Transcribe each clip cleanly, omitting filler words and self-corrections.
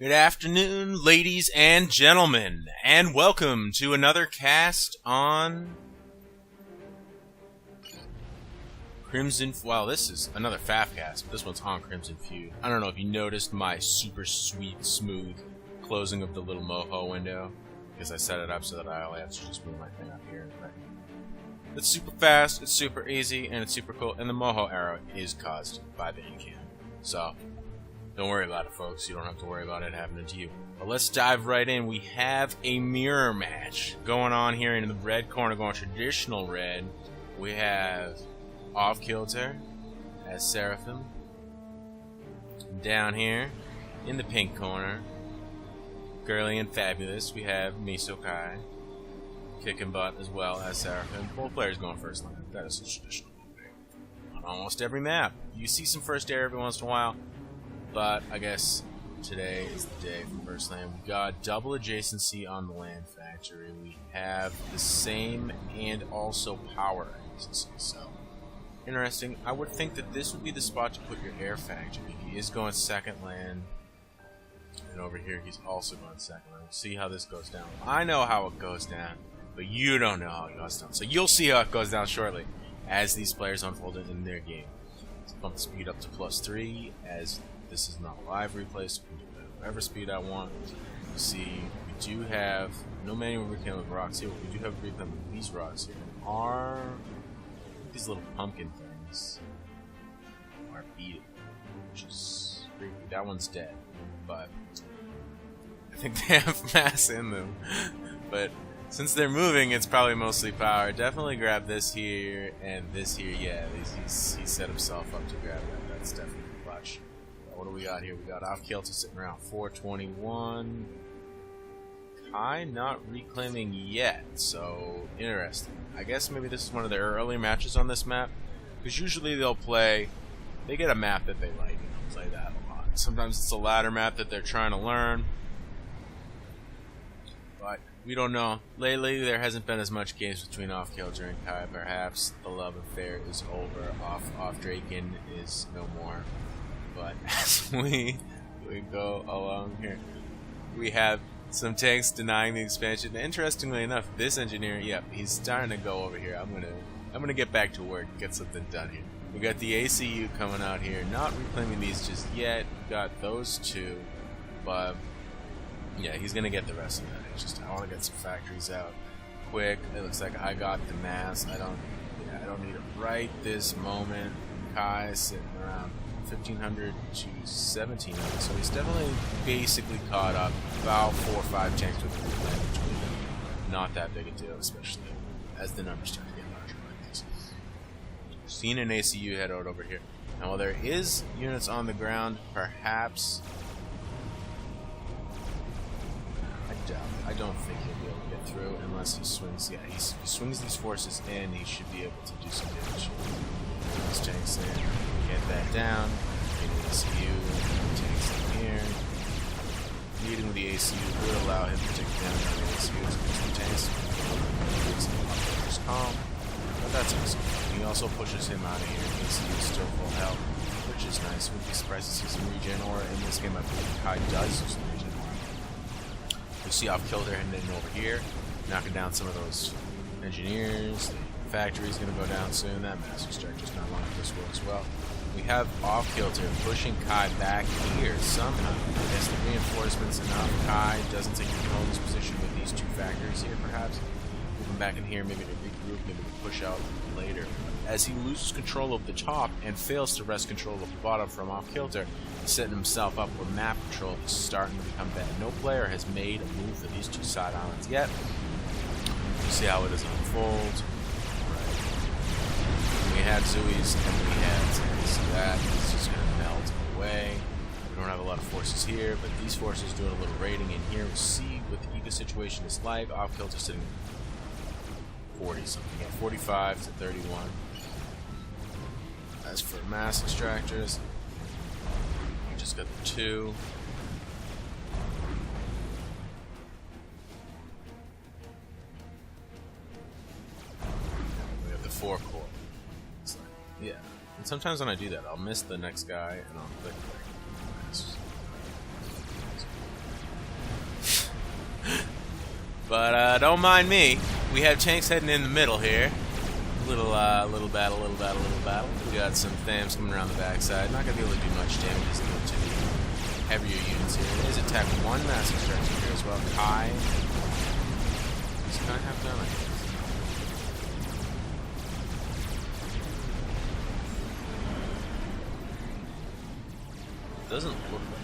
Good afternoon, ladies and gentlemen, and welcome to another cast on Crimson. Well, this is another FAF cast, but this one's on Crimson Feud. I don't know if you noticed my super sweet, smooth closing of the little moho window, because I set it up so that I only have to just move my thing up here. But it's super fast, it's super easy, and it's super cool, and the moho arrow is caused by the Incam. So don't worry about it, folks. You don't have to worry about it happening to you. But let's dive right in. We have a mirror match going on here in the red corner, going traditional red. We have Off-Kilter as Seraphim. Down here in the pink corner, girly and fabulous, we have Miso Kai kicking butt as well as Seraphim. Both players going first line. That is a traditional thing on almost every map. You see some first air every once in a while, but I guess today is the day for First Land. We got double adjacency on the land factory. We have the same and also power adjacency. So interesting. I would think that this would be the spot to put your air factory. He is going second land, and over here he's also going second land. We'll see how this goes down. I know how it goes down, but you don't know how it goes down. So you'll see how it goes down shortly as these players unfold in their game. Let's bump the speed up to +3 as this is not a live replay, so we can do whatever speed I want. You see, we do have no manual reclaim of rocks here, but we do have reclaim of these rocks here. These little pumpkin things are beating, which is creepy. That one's dead, but I think they have mass in them. But since they're moving, it's probably mostly power. Definitely grab this here and this here. Yeah, he set himself up to grab that. That's definitely clutch. What do we got here? We got Off-Kilter sitting around 421. Kai not reclaiming yet, so interesting. I guess maybe this is one of their early matches on this map, because usually they get a map that they like and they'll play that a lot. Sometimes it's a ladder map that they're trying to learn, but we don't know. Lately, there hasn't been as much games between Off-Kilter and Kai. Perhaps the love affair is over. Off-Draken is no more. But as we go along here, we have some tanks denying the expansion. Interestingly enough, this engineer, yep, he's starting to go over here. I'm gonna get back to work, get something done here. We got the ACU coming out here, not reclaiming these just yet. We got those two, but yeah, he's gonna get the rest of that. I want to get some factories out quick. It looks like I got the mass. I don't need it right this moment. Kai is sitting around 1500 to 1700, so he's definitely basically caught up. About 4 or 5 tanks with the reclaim between them. Not that big a deal, especially as the numbers start to get larger like this. Seen an ACU head out over here. Now, while there is units on the ground, perhaps I don't think he'll be able to get through unless he swings. Yeah, he swings these forces in. He should be able to do some damage. These tanks there. Get that down. Get the ACU. Tanks in here. Leading with the ACU would allow him to take damage on the ACU as the tanks. He's calm. But that's awesome. He also pushes him out of here. ACU is still full health, which is nice. Wouldn't be surprised to see some regen, or in this game I believe Kai does use some regen. You see Off-Kilter heading in over here, knocking down some of those engineers. The factory's going to go down soon. That Master Strike just not long for this world as well. We have Off-Kilter pushing Kai back here somehow. I guess the reinforcements enough. Kai doesn't take control of this position with these two factories here, perhaps. Moving back in here, maybe to regroup, maybe to push out later. As he loses control of the top and fails to wrest control of the bottom from Off-Kilter, setting himself up where map control is starting to become bad. No player has made a move for these two side islands yet. We'll see how it does unfold. Right. We have Zui's and we have Tanks. That is just going to melt away. We don't have a lot of forces here, but these forces doing a little raiding in here. We'll see what the eco situation is like. Off-Kilter sitting 40 something. Yeah, 45 to 31. As for mass extractors, we just got the 2. We have the 4 core. So, yeah. And sometimes when I do that, I'll miss the next guy and I'll click But don't mind me. We have tanks heading in the middle here. Little battle. We got some FAMs coming around the backside. Not gonna be able to do much damage as they go to the heavier units here. There's attack one massive structure here as well. Kai. He's gonna have done it. Doesn't look like it.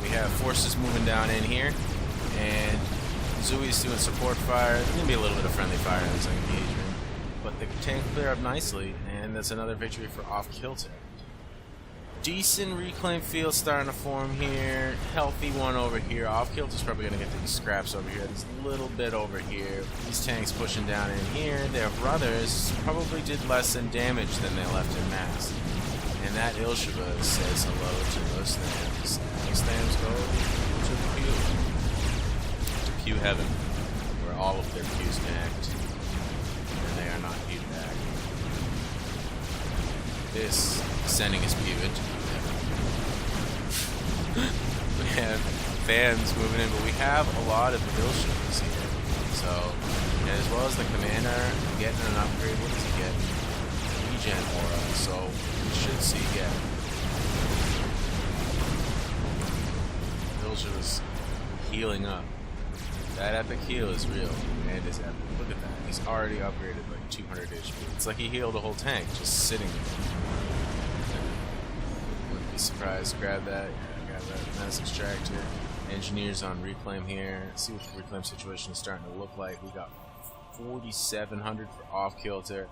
We have forces moving down in here, and Zui's doing support fire. There's gonna be a little bit of friendly fire in this engagement, but the tank clear up nicely, and that's another victory for Off Kilter. Decent reclaim field starting to form here. Healthy one over here. Off Kilter's probably going to get these scraps over here. There's a little bit over here. These tanks pushing down in here. Their brothers probably did less in damage than they left in mass. And that Ilsheva says hello to those things. Those things go to the pew. To pew heaven, where all of their pews connect. And they are not pewed back. This sending is pewed. We have fans moving in, but we have a lot of Ilshevas here. So, and as well as the commander getting an upgrade. What does he get? Regen aura. So we should see again. Ilshevas healing up. That epic heal is real and is epic. Look at that. He's already upgraded like 200 HP. It's like he healed a whole tank just sitting there. Wouldn't be surprised. Grab that. Grab that mass extractor. Engineers on reclaim here. See what the reclaim situation is starting to look like. We got 4,700 for Off Kilter,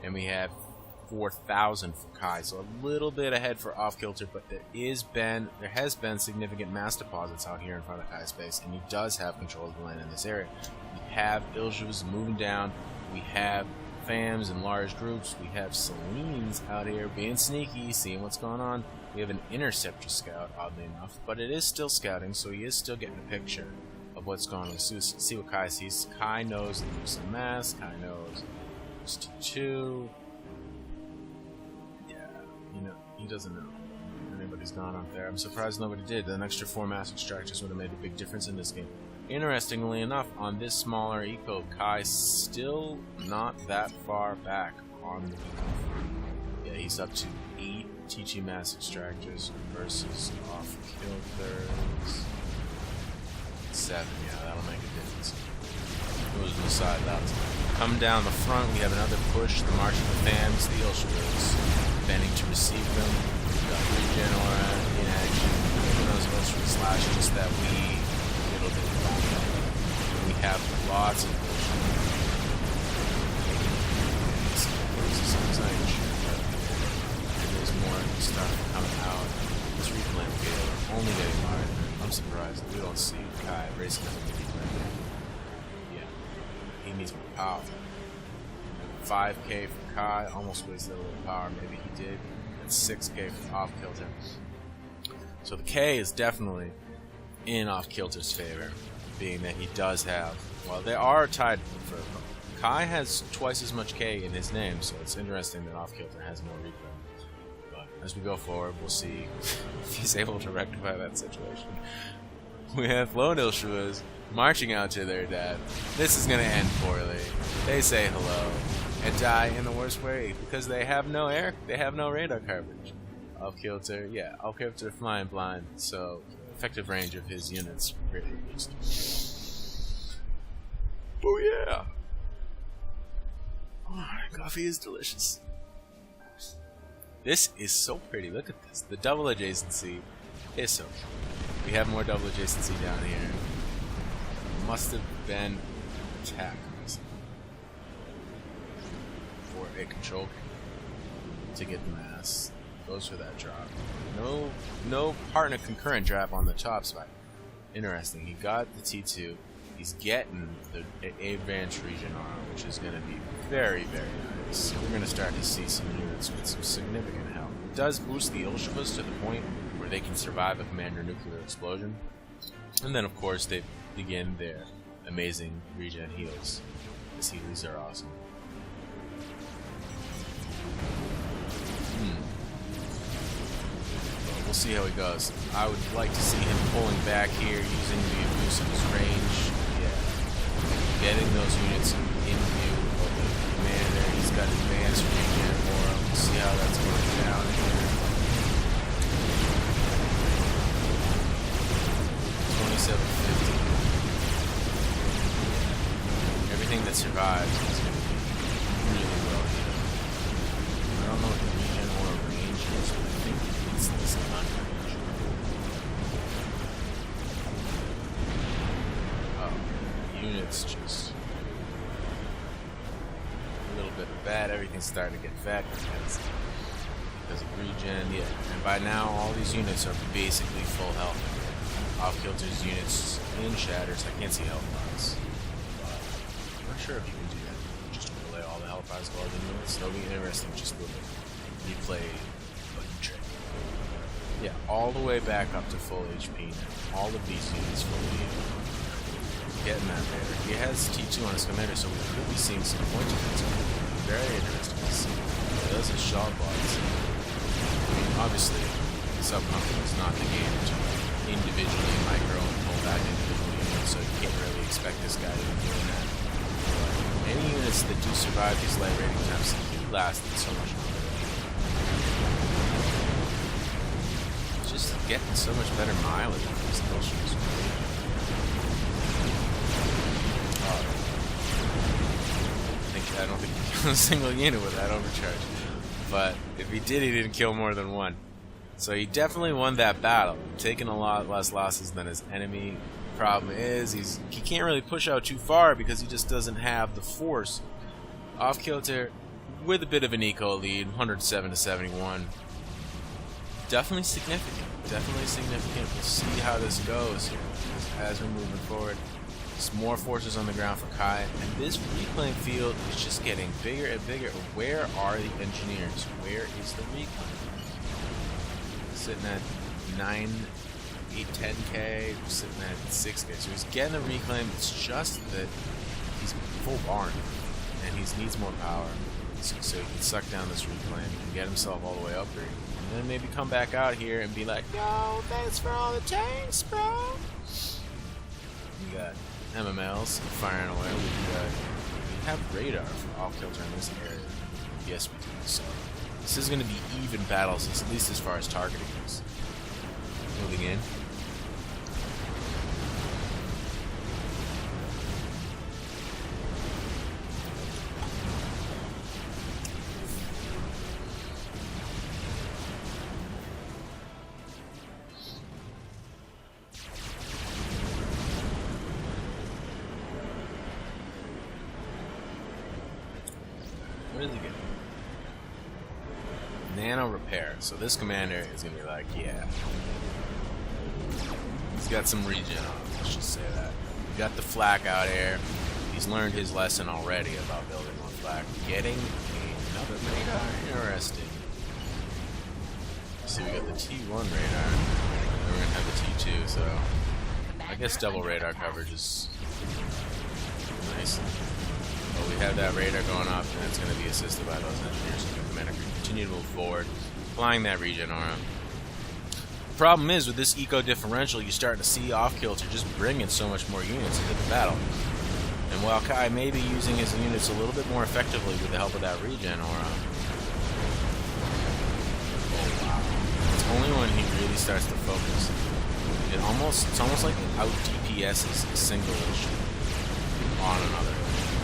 and we have 4,000 for Kai. So a little bit ahead for Off Kilter, but there has been significant mass deposits out here in front of Kai's base, and he does have control of the land in this area. We have Ilshevas moving down. We have FAMs in large groups. We have Selenians out here being sneaky, seeing what's going on. We have an interceptor scout, oddly enough, but it is still scouting, so he is still getting a picture of what's going on. So see what Kai sees. Kai knows that there's some mass. Kai knows there's T2. Yeah, he doesn't know anybody's gone up there. I'm surprised nobody did. An extra 4 mass extractors would have made a big difference in this game. Interestingly enough, on this smaller eco, Kai's still not that far back on the eco. Yeah, he's up to 8 TG mass extractors versus Off Kilter's 7. Yeah, that'll make a difference. Who's on the side that's come down the front? We have another push. The March of the FAMs, the Ilshevas bending to receive them. We've got Regen Aura in action. Those Ilshevas slash just that wee little bit of combat. We have lots of there's more stuff coming out. This reclaim field only getting larger. I'm surprised we don't see Kai racing up the reclaim. Yeah, he needs more power. 5k for Kai, almost wasted a little power. Maybe he did. And 6k for Off Kilter. So the K is definitely in Off Kilter's favor, being that he does have. Well, they are tied for. Kai has twice as much K in his name, so it's interesting that Off Kilter has more reclaim. But as we go forward, we'll see if he's able to rectify that situation. We have lone Ilshevas marching out to their death. This is going to end poorly. They say hello and die in the worst way because they have no radar coverage. Off Kilter, yeah, Off Kilter flying blind, so effective range of his units greatly reduced. Oh yeah. Oh, coffee is delicious. This is so pretty. Look at this. The double adjacency is so cute. We have more double adjacency down here. Must have been attack for a control to get the mass. Goes for that drop. No partner concurrent drop on the top spot. Interesting. He got the T2. He's getting the advanced Regen Aura, which is going to be very, very nice. We're going to start to see some units with some significant help. It does boost the Ilshevas to the point where they can survive a Commander nuclear explosion. And then, of course, they begin their amazing regen heals. These heals are awesome. Well, we'll see how he goes. I would like to see him pulling back here, using the abuse of his range. Yeah. Getting those units in view of the commander. He's got advanced regen aura. We'll see how that's going down here. 2750. Everything that survives is going to be really well healed. I don't know what the regen aura range is, but I think it's this gun range. Oh, units just a little bit bad. Everything's starting to get fat because of regen. Yeah, and by now all these units are basically full health. Off-kilter's units in shatters. I can't see health bars. I'm not sure if you can do that. Just relay all the health bars to all the units. It'll be interesting just to replay button trick. Yeah, all the way back up to full HP now. All of these units fully healed. Getting that there. He has T2 on his commander, so we could be seeing some points of it. Very interesting to see. He does his shot bots. I mean, obviously, Subcompany is not the game to individually micro and pull back individual units, so you can't really expect this guy to be doing that. But any units that do survive these light rating attempts do last so much longer. It's just getting so much better mileage on these potions. I don't think he killed a single unit with that overcharge. But if he did, he didn't kill more than one. So he definitely won that battle, taking a lot less losses than his enemy. Problem is, he can't really push out too far because he just doesn't have the force. Off-kilter with a bit of an eco lead, 107 to 71. Definitely significant. Definitely significant. We'll see how this goes here as we're moving forward. There's more forces on the ground for Kai, and this reclaim field is just getting bigger and bigger. Where are the engineers? Where is the reclaim? Sitting at 9, 8, 10k, sitting at 6k. So he's getting a reclaim. It's just that he's full barn, and he needs more power. So he can suck down this reclaim and get himself all the way up here. And then maybe come back out here and be like, yo, thanks for all the tanks, bro. We got MMLs firing away. We have radar for off-kilter in this area. Yes, we do. So this is going to be even battles, at least as far as targeting goes. Moving in. What is he getting? Nano repair. So this commander is gonna be like, yeah. He's got some regen on him, let's just say that. We got the flak out here. He's learned his lesson already about building on flak. Getting another radar. Interesting. See, we got the T1 radar. And we're gonna have the T2, so I guess double radar coverage is nice. But we have that radar going up, and it's going to be assisted by those engineers. So the commander can continue to move forward, applying that regen aura. The problem is, with this eco differential, you're starting to see off-kilter just bringing so much more units into the battle. And while Kai may be using his units a little bit more effectively with the help of that regen aura, oh wow, it's only when he really starts to focus. It's almost like it out DPS's single on another.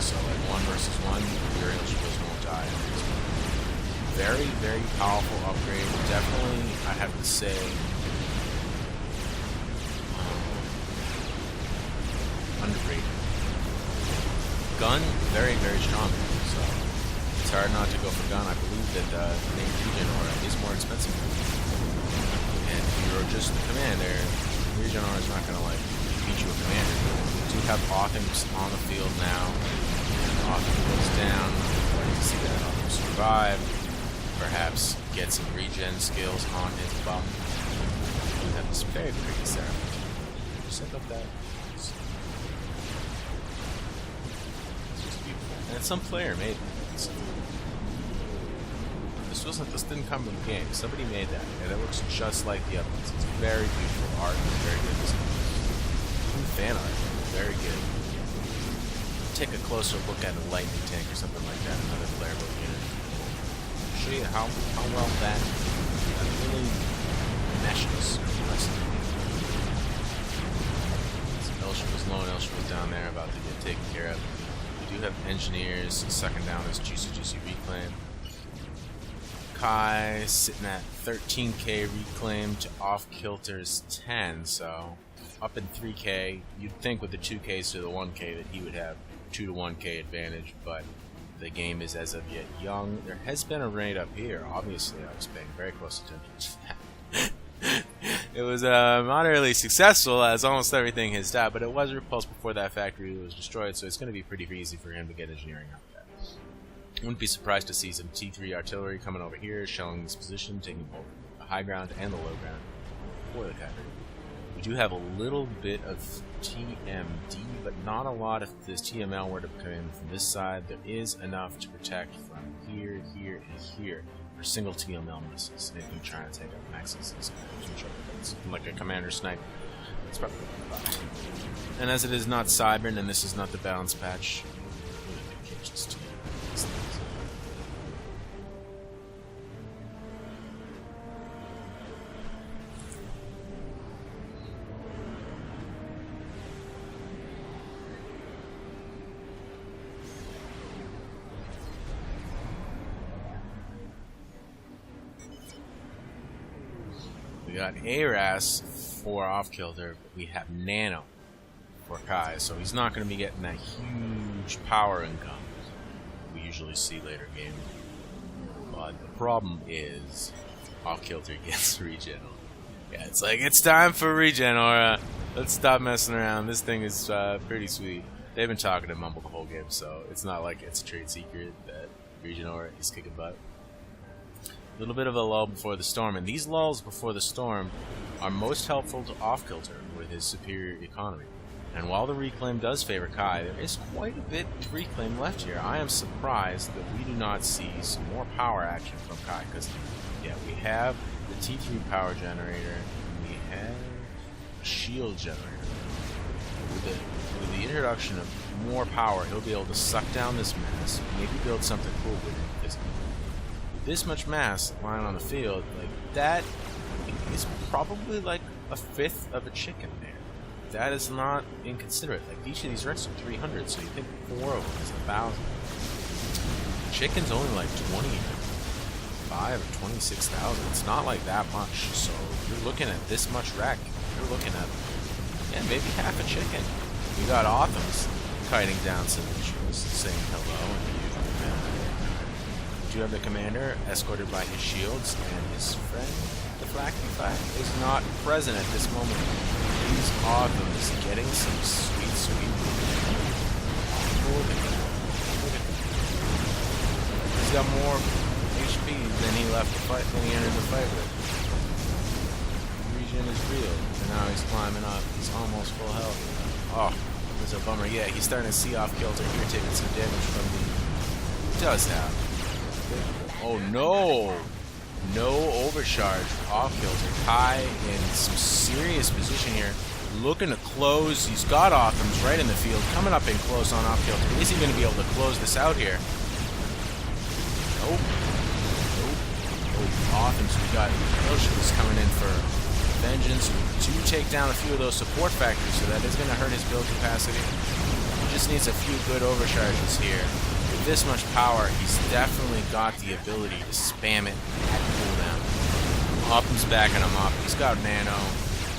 So like 1 versus 1, your English won't die. Very, very powerful upgrade. Definitely, I have to say, underrated. Gun, very, very strong. So it's hard not to go for gun. I believe that the main regen aura is more expensive. And if you're just the commander, regen aura is not going to like beat you a commander. We do have Occam's on the field now. Occam goes down. I'd like to see that Occam survive. Perhaps get some regen skills on his bum. We have this very pretty ceremony. Set up that. It's just beautiful. And some player made it. So This didn't come in the game. Somebody made that, and it looks just like the other ones. It's very beautiful art, and very good design. Even fan art, very good. Take a closer look at a lightning tank or something like that. Another flare boat unit. Show you how well that really meshes with the rest of the game. So Elsha was low and Elsha was down there, about to get taken care of. We do have engineers sucking down this juicy reclaim. Kai sitting at 13k reclaim to off kilter's 10, so up in 3k. You'd think with the 2ks to the 1k that he would have 2 to 1k advantage, but the game is as of yet young. There has been a raid up here. Obviously, I was paying very close attention to that. It was moderately successful, as almost everything has died, but it was repulsed before that factory was destroyed, so it's going to be pretty easy for him to get engineering out there. Wouldn't be surprised to see some T3 artillery coming over here, shelling this position, taking both the high ground and the low ground for the Kairi. We do have a little bit of TMD, but not a lot. If this TML were to come in from this side, there is enough to protect from here, here, and here for single TML missiles. If you're trying to take out Max's, like a commander snipe, it's probably fine. And as it is not Cybern, and this is not the balance patch, just we got Aras for off-kilter, but we have Nano for Kai, so he's not going to be getting that huge power income we usually see later in game. But the problem is off-kilter gets regen. Yeah, it's like, it's time for regen, Aura. Let's stop messing around. This thing is pretty sweet. They've been talking to Mumble the whole game, so it's not like it's a trade secret that regen Aura is kicking butt. A little bit of a lull before the storm, and these lulls before the storm are most helpful to off-kilter with his superior economy. And while the reclaim does favor Kai, there is quite a bit of reclaim left here. I am surprised that we do not see some more power action from Kai, because yeah, we have the T3 power generator, and we have a shield generator. With the introduction of more power, he'll be able to suck down this mass, maybe build something cool with it. This much mass lying on the field, like that is probably like a fifth of a chicken there. That is not inconsiderate. Like each of these wrecks are 300, so you think 4 of them is 1,000. Chicken's only like 25 or 26,000. It's not like that much. So if you're looking at this much wreck, you're looking at maybe half a chicken. We got Othams kiting down some visuals, saying hello in the usual manner. We do have the commander escorted by his shields, and his friend, the Flaky is not present at this moment. These Othams getting some sweet look at that. He's got more HP than he left the fight when he entered the fight with. Regen is real, and now he's climbing up. He's almost full health. Oh, that's a bummer. Yeah, he's starting to see off kilter here, taking some damage from the. He does have. Oh no! No overcharge off kilter. Kai in some serious position here. Looking to close. He's got Othams right in the field. Coming up in close on off kilter. Is he going to be able to close this out here? Nope. Othams. We got Oceans coming in for vengeance to take down a few of those support factories, so that is going to hurt his build capacity. He just needs a few good overcharges here. With this much power, he's definitely got the ability to spam it at cooldown. Othams backing him up. He's got Nano.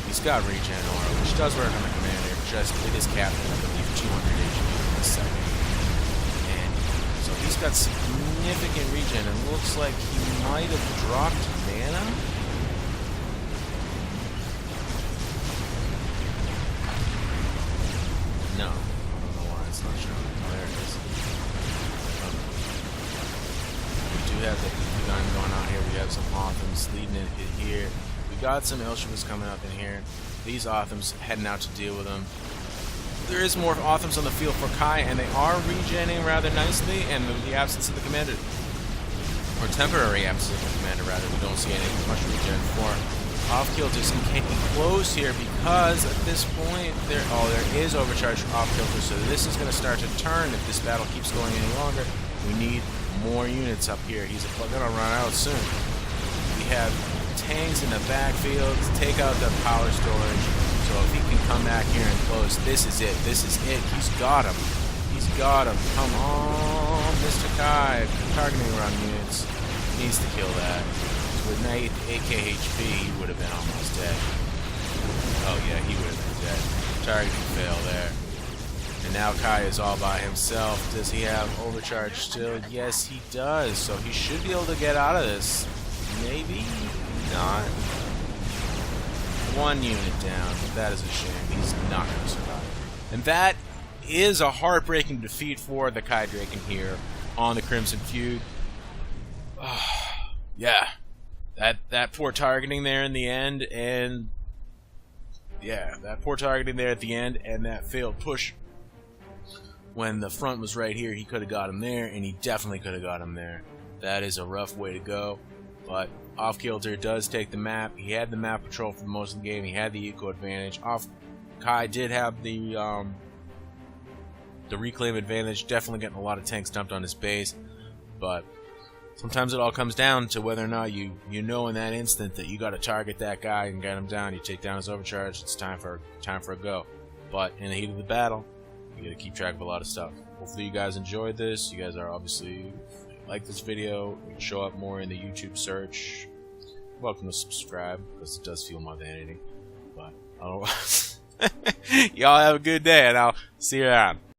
He's got Regen Aura, which does work on the commander. Just it is capped at, I believe, 200 HP in a second. And so he's got significant regen, and looks like he might have dropped mana. No, I don't know why it's not showing. Oh, there it is. We do have the gun going on here. We have some Othams leading it here. We got some Elshivas coming up in here. These Othams heading out to deal with them. There is more Othams on the field for Kai, and they are regenerating rather nicely, and with the absence of the commander, or temporary absence of commander rather. We don't see any much regen for Off-Kilter's enclosed here because at this point there is overcharge for Off-Kilter, so this is going to start to turn if this battle keeps going any longer. We need more units up here. He's going to run out soon. We have tanks in the backfield to take out the power storage. So if he can come back here and close, this is it. This is it. He's got him. He's got him. Come on, Mr. Kai. Targeting around units. Needs to kill that. With 8 HP, he would have been almost dead. Oh yeah, he would have been dead. Targeting fail there. And now Kai is all by himself. Does he have overcharge still? Yes, he does. So he should be able to get out of this. Maybe not. 1 unit down. That is a shame. He's not going to survive. And that is a heartbreaking defeat for the Kai Draken here on the Crimson Feud. Yeah. That poor targeting there in the end, and yeah, that poor targeting there at the end, and that failed push when the front was right here. He could have got him there, and he definitely could have got him there. That is a rough way to go, but Off-Kilter does take the map. He had the map patrol for most of the game. He had the eco advantage. Kai did have the reclaim advantage, definitely getting a lot of tanks dumped on his base, but sometimes it all comes down to whether or not you know in that instant that you got to target that guy and get him down. You take down his overcharge. It's time for a go. But in the heat of the battle, you got to keep track of a lot of stuff. Hopefully you guys enjoyed this. You guys are obviously like this video. It will show up more in the YouTube search. Welcome to subscribe because it does fuel my vanity. But otherwise, y'all have a good day, and I'll see you around.